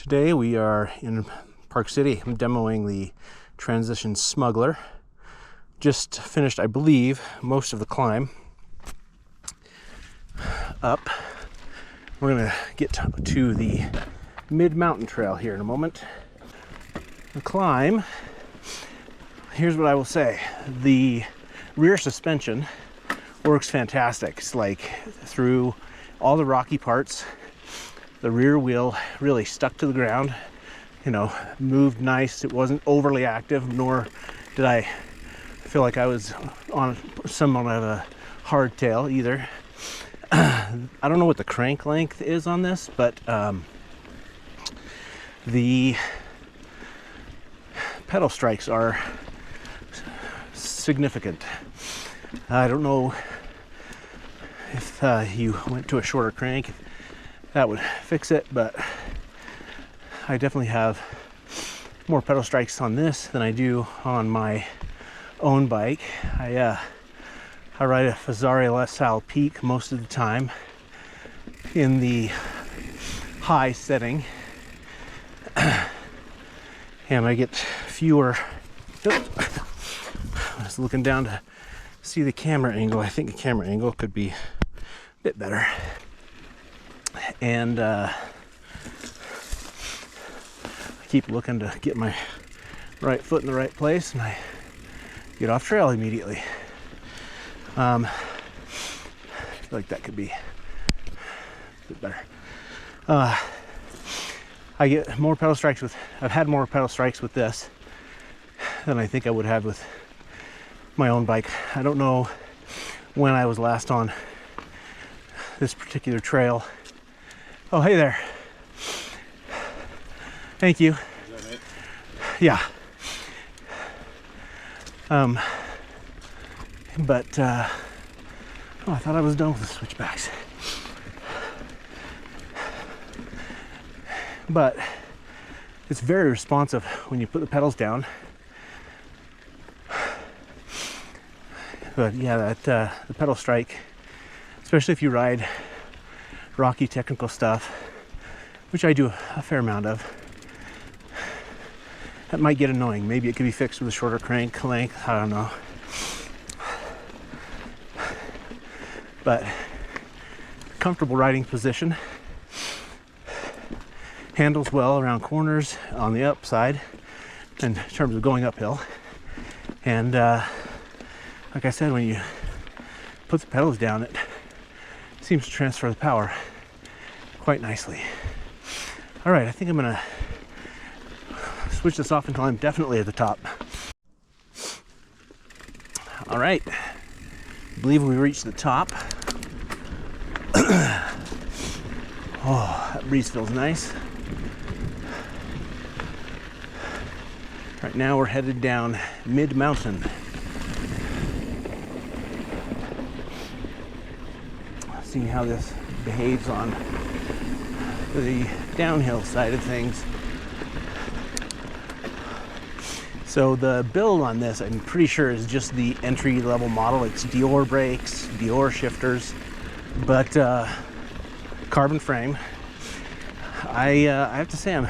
Today we are in Park City. I'm demoing the Transition Smuggler. Just finished, I believe, most of the climb up. We're gonna get to the Mid Mountain Trail here in a moment. The climb, here's what I will say. The rear suspension works fantastic. It's like through all the rocky parts, the rear wheel really stuck to the ground, moved nice. It wasn't overly active, nor did I feel like I was on somewhat of a hardtail either. I don't know what the crank length is on this, but the pedal strikes are significant. I don't know if you went to a shorter crank, if that would fix it, but I definitely have more pedal strikes on this than I do on my own bike. I ride a Fazzari LaSalle Peak most of the time in the high setting, and I get fewer. I was looking down to see the camera angle. I think the camera angle could be a bit better. And I keep looking to get my right foot in the right place, and I get off trail immediately. I feel like that could be a bit better. I get more pedal strikes I've had more pedal strikes with this than I think I would have with my own bike. I don't know when I was last on this particular trail. Oh, hey there. Thank you. Is that it? Yeah. But I thought I was done with the switchbacks. But it's very responsive when you put the pedals down. But yeah, the pedal strike, especially if you ride rocky technical stuff, which I do a fair amount of, that might get annoying. Maybe it could be fixed with a shorter crank length, I don't know. But comfortable riding position, handles well around corners on the upside in terms of going uphill, and like I said, when you put the pedals down, it seems to transfer the power quite nicely. All right, I think I'm gonna switch this off until I'm definitely at the top. All right, I believe we reached the top. Oh, that breeze feels nice. Right now we're headed down Mid Mountain. See how this behaves on the downhill side of things. So the build on this, I'm pretty sure, is just the entry-level model. It's Dior brakes, Dior shifters, but carbon frame. I have to say I'm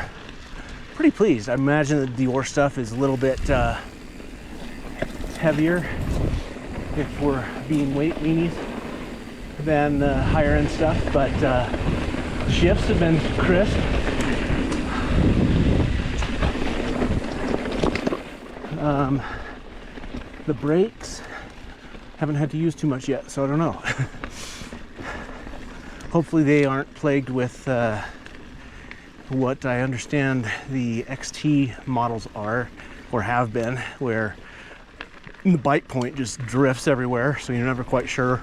pretty pleased. I imagine the Dior stuff is a little bit heavier, if we're being weight weenies, than higher end stuff, but shifts have been crisp. The brakes haven't had to use too much yet, so I don't know. Hopefully they aren't plagued with what I understand the XT models are or have been, where the bite point just drifts everywhere, so you're never quite sure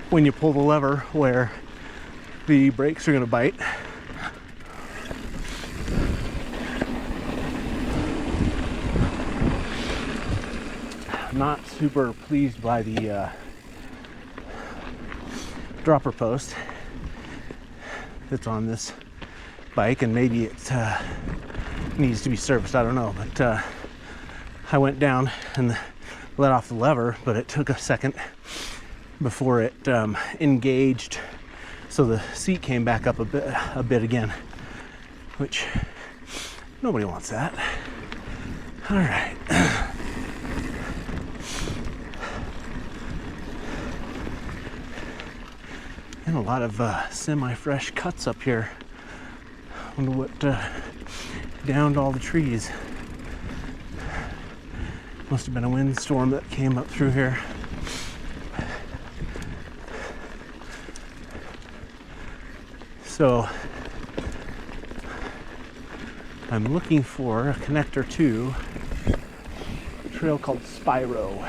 when you pull the lever where the brakes are going to bite. I'm not super pleased by the dropper post that's on this bike, and maybe it needs to be serviced, I don't know, but I went down and let off the lever, but it took a second before it engaged, so the seat came back up a bit again. which nobody wants that. All right. And a lot of semi-fresh cuts up here. Wonder what downed all the trees. Must have been a windstorm that came up through here. So I'm looking for a connector to a trail called Spiro.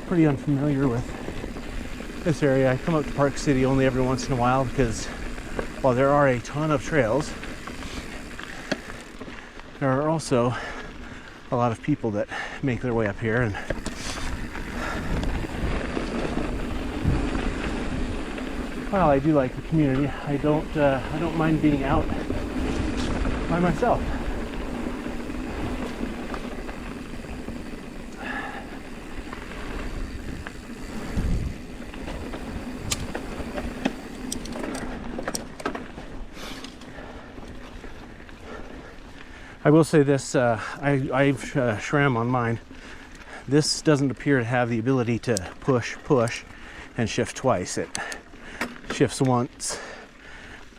Pretty unfamiliar with this area. I come up to Park City only every once in a while because while there are a ton of trails, there are also a lot of people that make their way up here, and while I do like the community, I don't mind being out by myself. I will say this, I've SRAM on mine. This doesn't appear to have the ability to push, and shift twice. It shifts once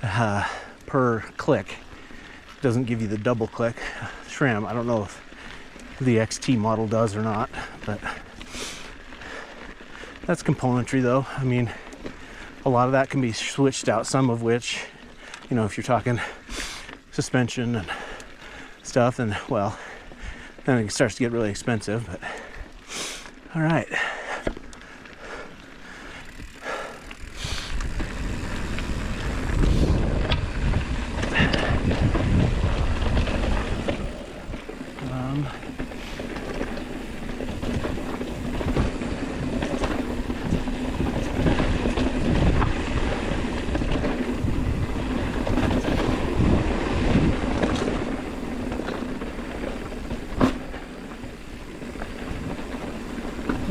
per click. It doesn't give you the double click. SRAM, I don't know if the XT model does or not, but that's componentry though. I mean, a lot of that can be switched out, some of which, you know, if you're talking suspension and stuff, and well, then it starts to get really expensive. But all right.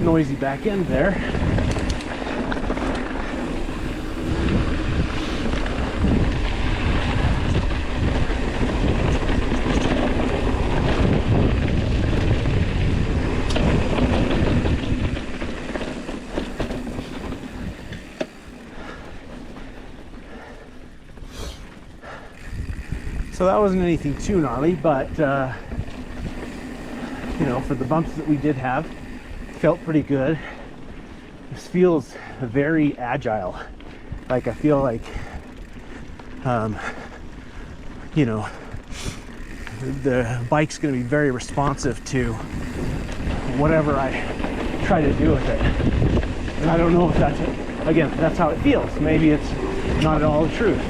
Noisy back end there. So that wasn't anything too gnarly, but you know, for the bumps that we did have, felt pretty good. This feels very agile. Like I feel like, you know, the bike's going to be very responsive to whatever I try to do with it. And I don't know if that's it. Again, that's how it feels. Maybe it's not at all the truth.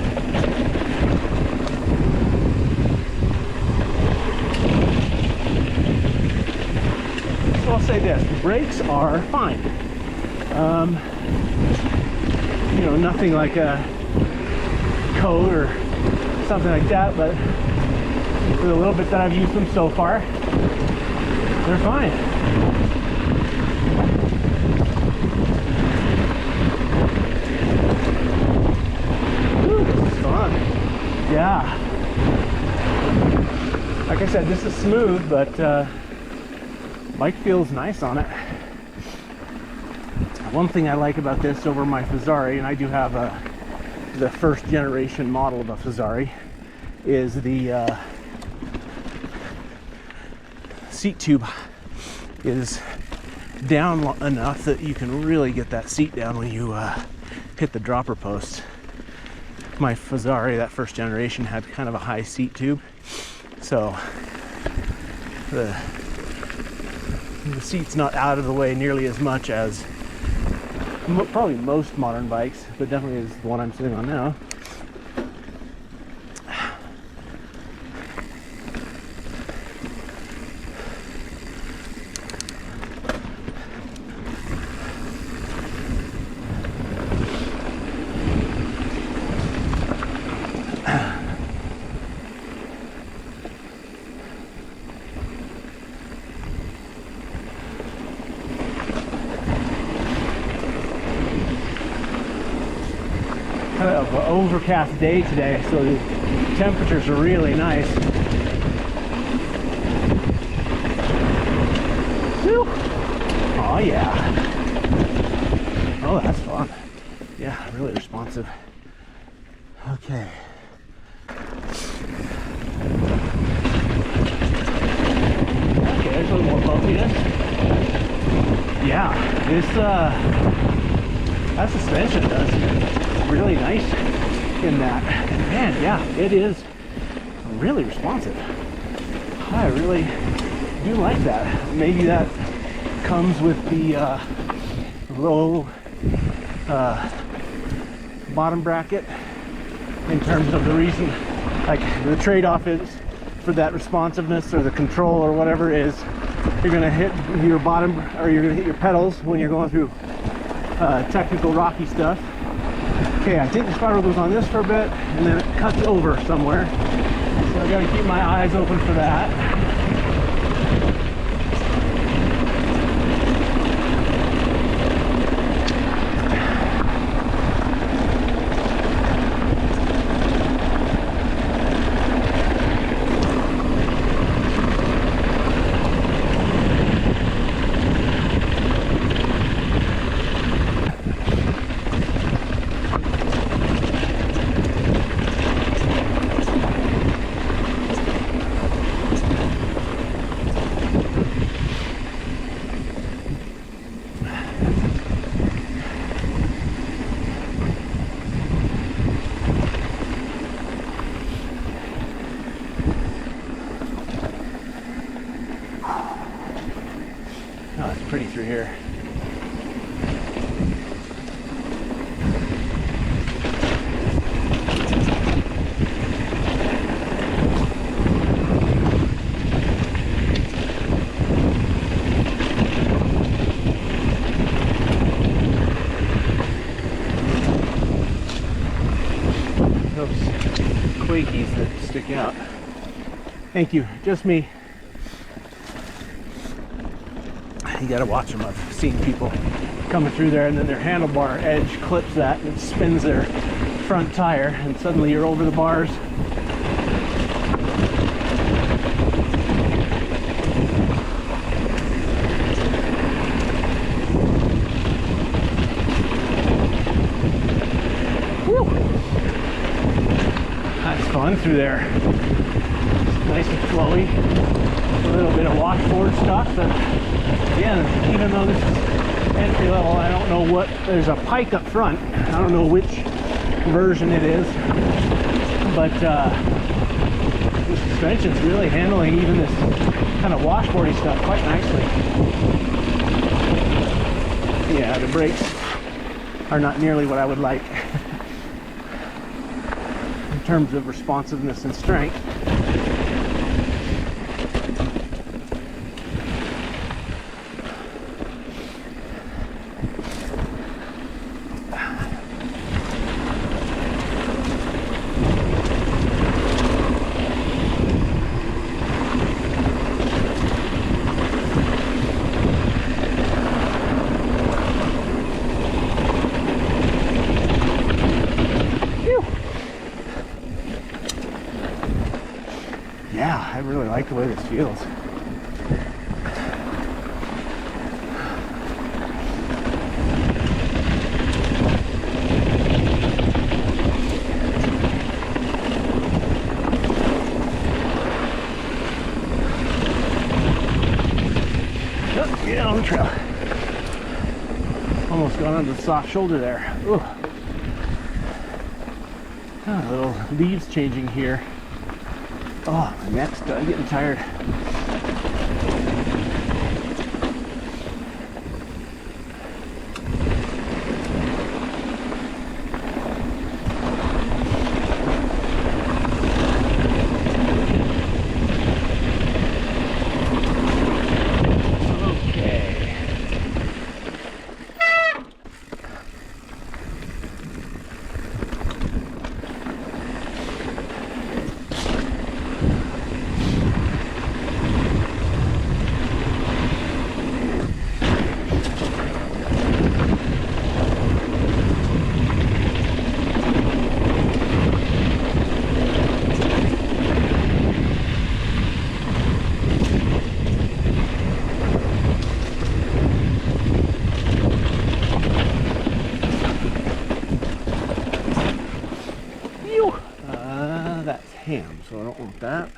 I'll say this, the brakes are fine. You know, nothing like a code or something like that, but for the little bit that I've used them so far, they're fine. Whew, this is fun. Yeah. Like I said, this is smooth, but bike feels nice on it. One thing I like about this over my Fazari, and I do have the first generation model of a Fazari, is the seat tube is down enough that you can really get that seat down when you hit the dropper post. My Fazari, that first generation, had kind of a high seat tube, so the seat's not out of the way nearly as much as probably most modern bikes, but definitely is the one I'm sitting on now. Kind of an overcast day today, so the temperatures are really nice. Whew. Oh yeah. Oh, that's fun. Yeah, really responsive. Okay. Okay, there's a little more bumpiness. Yeah, this that suspension does really nice in that. Man, yeah, it is really responsive. I really do like that. Maybe that comes with the low bottom bracket in terms of the reason, like the trade-off is for that responsiveness or the control or whatever is you're gonna hit your bottom, or you're gonna hit your pedals when you're going through technical rocky stuff. Okay, I think the spiral goes on this for a bit and then it cuts over somewhere, so I gotta keep my eyes open for that. Oh, it's pretty through here. Those quakies that stick out. Thank you, just me. You gotta watch them. I've seen people coming through there and then their handlebar edge clips that and it spins their front tire and suddenly you're over the bars. Whew. That's fun through there. It's nice and flowy. A little bit of washboard stuff. Again, even though this is entry level, I don't know what, there's a pike up front. I don't know which version it is, but the suspension's really handling even this kind of washboardy stuff quite nicely. Yeah, the brakes are not nearly what I would like in terms of responsiveness and strength. Yeah, I really like the way this feels. Oh, get on the trail. Almost got under the soft shoulder there. Ooh. Oh, little leaves changing here. Oh, my neck's done getting tired. ham, so I don't want that.